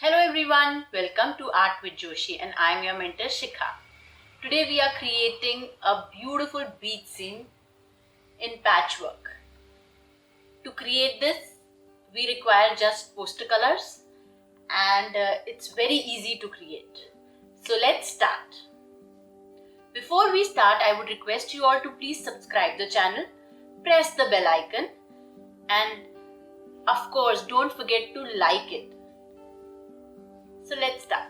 Hello everyone, welcome to Art with Joshi and I am your mentor Shikha. Today we are creating a beautiful beach scene in patchwork. To create this, we require just poster colors and it's very easy to create. So let's start. Before we start, I would request you all to please subscribe the channel, press the bell icon and of course don't forget to like it. So let's start.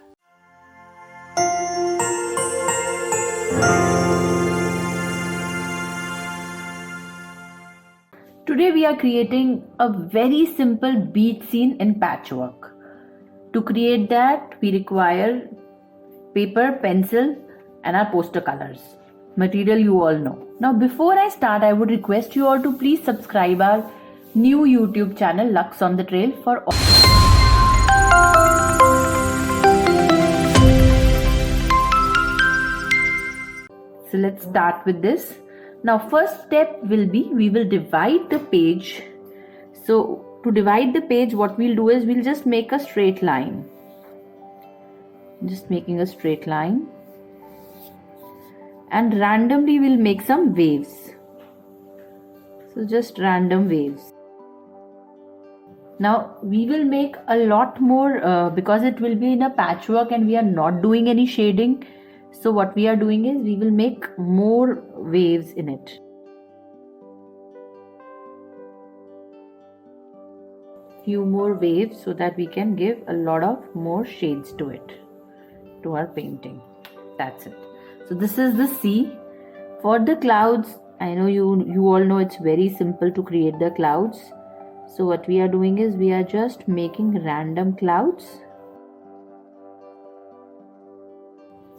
Today we are creating a very simple beach scene in patchwork. To create that we require paper, pencil and our poster colors. Material you all know. Now before I start, I would request you all to please subscribe our new YouTube channel Lux on the Trail for all. So let's start with this. Now first step will be we will divide the page. So to divide the page, what we'll do is we'll just make a straight line. Just making a straight line. And randomly we'll make some waves. So just random waves. Now we will make a lot more because it will be in a patchwork and we are not doing any shading. So what we are doing is we will make more waves in it. Few more waves so that we can give a lot of more shades to it, to our painting. That's it. So this is the sea. For the clouds, I know you all know it's very simple to create the clouds. So what we are doing is we are just making random clouds.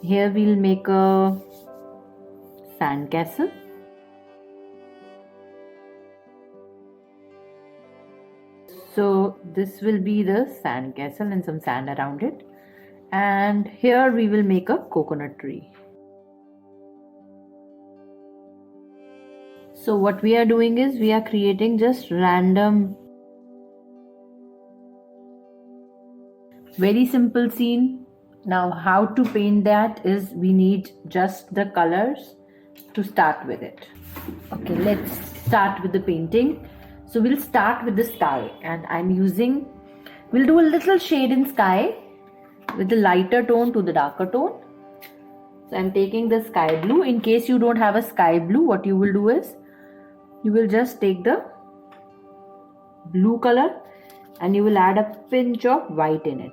Here we'll make a sand castle. So this will be the sand castle and some sand around it. And here we will make a coconut tree. So what we are doing is we are creating just random, very simple scene. Now how to paint that is we need just the colors to start with it. Okay, let's start with the painting. So we'll start with the sky and we'll do a little shade in sky with the lighter tone to the darker tone. So I'm taking the sky blue. In case you don't have a sky blue, what you will do is you will just take the blue color and you will add a pinch of white in it.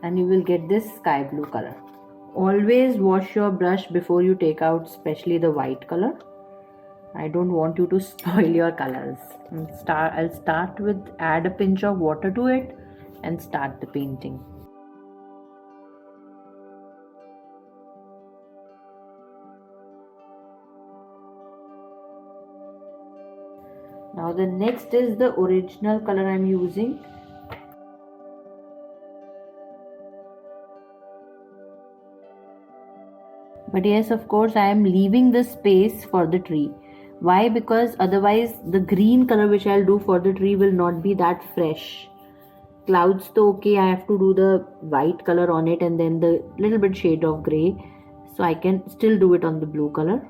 And you will get this sky blue color. Always wash your brush before you take out especially the white color. I don't want you to spoil your colors. I'll start with add a pinch of water to it and start the painting. Now the next is the original color I'm using. But yes, of course, I am leaving the space for the tree. Why? Because otherwise the green color which I'll do for the tree will not be that fresh. Clouds though okay, I have to do the white color on it and then the little bit shade of grey. So I can still do it on the blue color.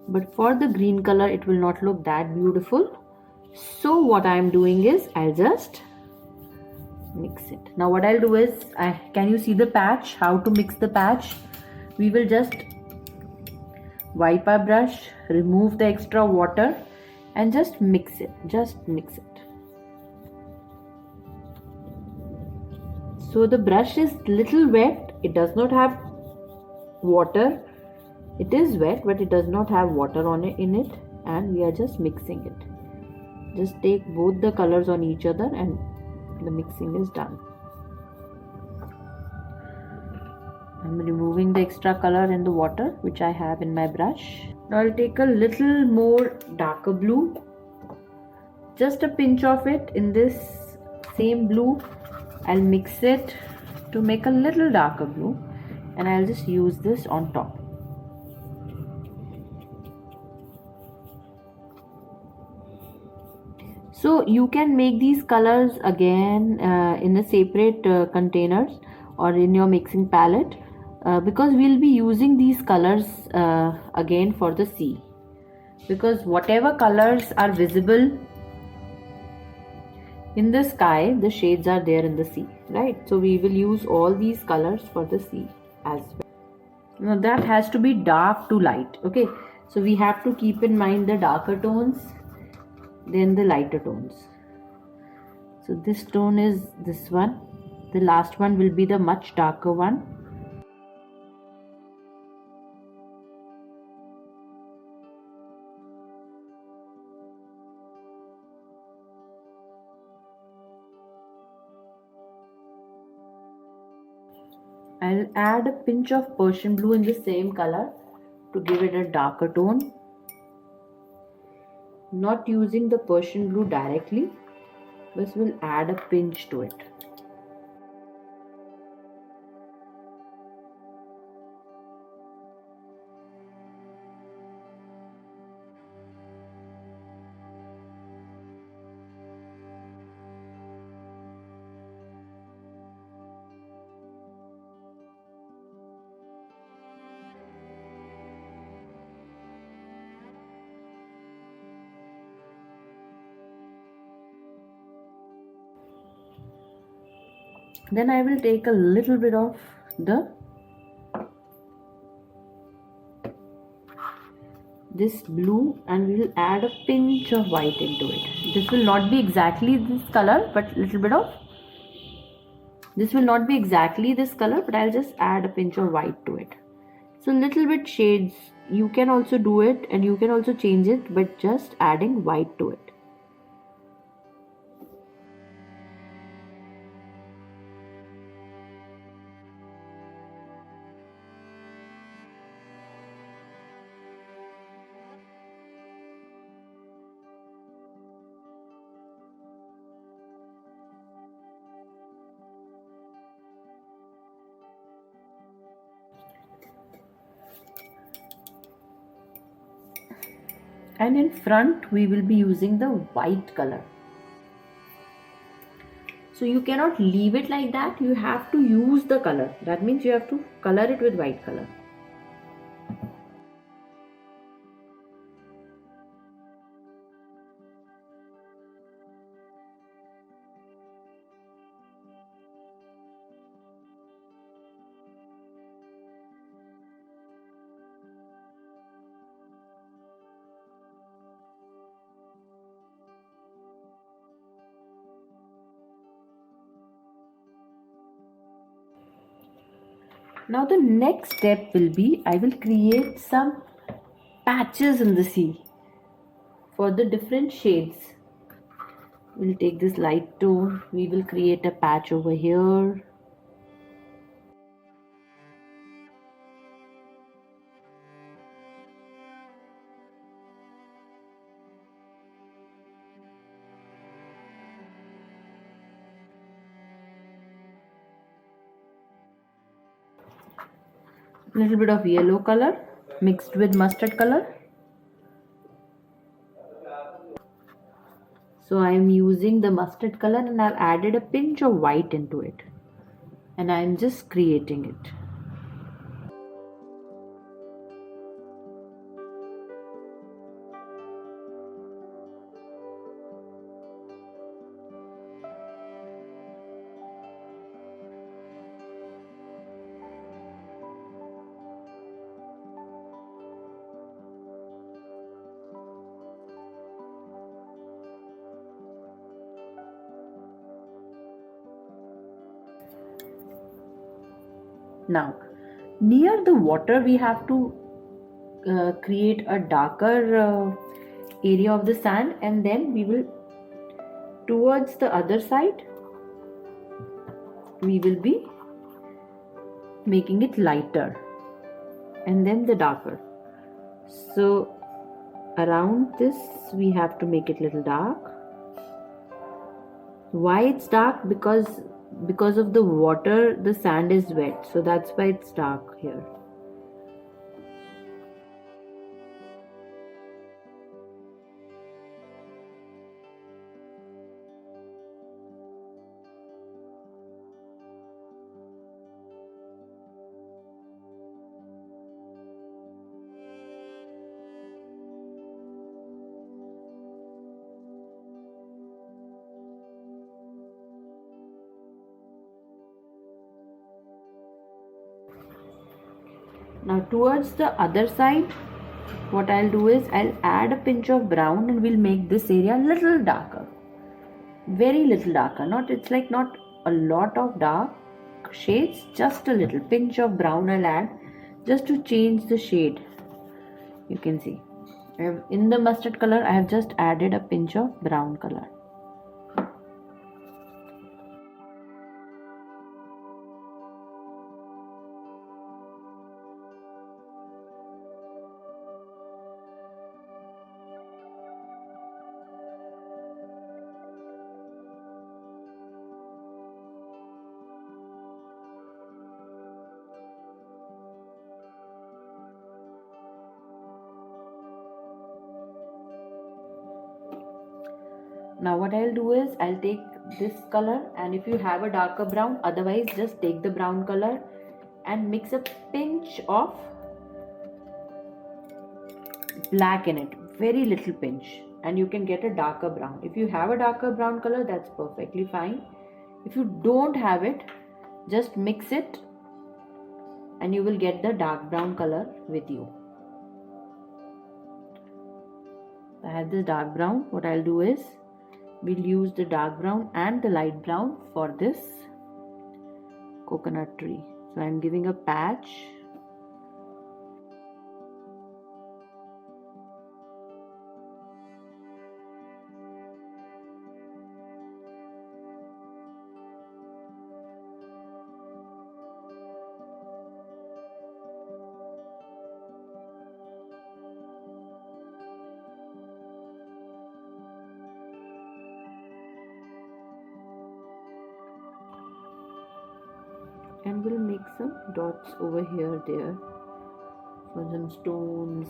But for the green color, it will not look that beautiful. So what I am doing is I'll just mix it. Now what I'll do is, can you see the patch? How to mix the patch? We will just wipe our brush, remove the extra water and just mix it. So the brush is little wet. It does not have water. It is wet but it does not have water on it in it, and we are just mixing it. Just take both the colors on each other and the mixing is done. I'm removing the extra color in the water which I have in my brush. Now I'll take a little more darker blue, just a pinch of it in this same blue. I'll mix it to make a little darker blue and I'll just use this on top. So you can make these colors again in a separate containers or in your mixing palette, because we'll be using these colors again for the sea, because whatever colors are visible in the sky, the shades are there in the sea, right? So we will use all these colors for the sea as well. Now that has to be dark to light. Okay, so we have to keep in mind the darker tones, then the lighter tones. So this tone is this one, the last one will be the much darker one. I'll add a pinch of Persian blue in the same color to give it a darker tone. Not using the Persian blue directly, but we'll add a pinch to it. Then I will take a little bit of this blue and we will add a pinch of white into it. This will not be exactly this color, but little bit of this will not be exactly this color, but I'll just add a pinch of white to it. So little bit shades, you can also do it and you can also change it, but just adding white to it. And in front we will be using the white color. So you cannot leave it like that, you have to use the color. That means you have to color it with white color. Now the next step will be, I will create some patches in the sea for the different shades. We'll take this light tone, we will create a patch over here. A little bit of yellow color mixed with mustard color. So I am using the mustard color and I've added a pinch of white into it. And I'm just creating it. Now, near the water, we have to create a darker area of the sand, and then we will, towards the other side, we will be making it lighter and then the darker. So, around this, we have to make it little dark. Why it's dark? Because of the water, the sand is wet, so that's why it's dark here. Now towards the other side, what I'll do is I'll add a pinch of brown and we'll make this area a little darker. Very little darker. Not a lot of dark shades, just a little pinch of brown I'll add just to change the shade. You can see in the mustard color I have just added a pinch of brown color. Now what I'll do is I'll take this color, and if you have a darker brown, otherwise just take the brown color and mix a pinch of black in it, very little pinch, and you can get a darker brown. If you have a darker brown color, that's perfectly fine. If you don't have it, just mix it and you will get the dark brown color with you. I have this dark brown. What I'll do is we'll use the dark brown and the light brown for this coconut tree. So I'm giving a patch. And we'll make some dots over here, there, for some stones.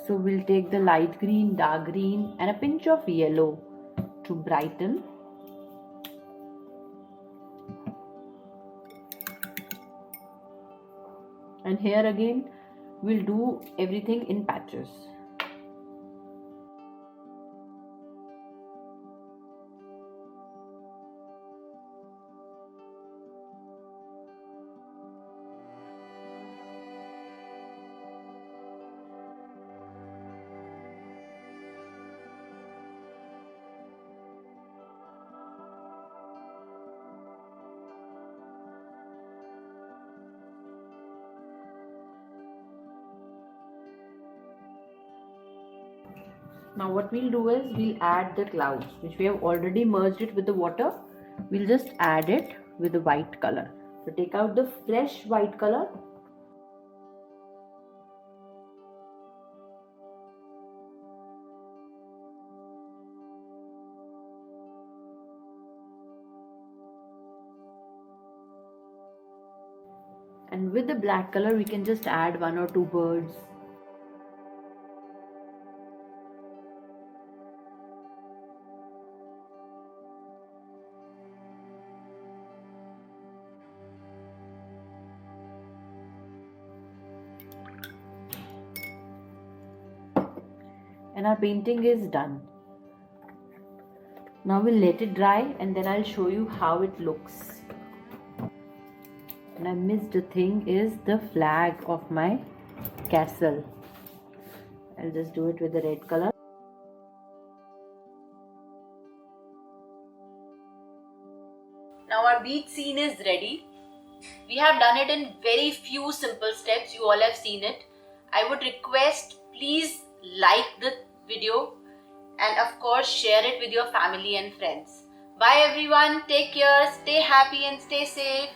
So we'll take the light green, dark green and a pinch of yellow to brighten. And here again we'll do everything in patches. Now what we'll do is we'll add the clouds, which we have already merged it with the water. We'll just add it with the white color. So take out the fresh white color. And with the black color we can just add one or two birds. And our painting is done. Now we'll let it dry and then I'll show you how it looks. And I missed a thing is the flag of my castle. I'll just do it with the red color. Now our beach scene is ready. We have done it in very few simple steps. You all have seen it. I would request, please like the video and of course share it with your family and friends. Bye everyone. Take care. Stay happy and stay safe.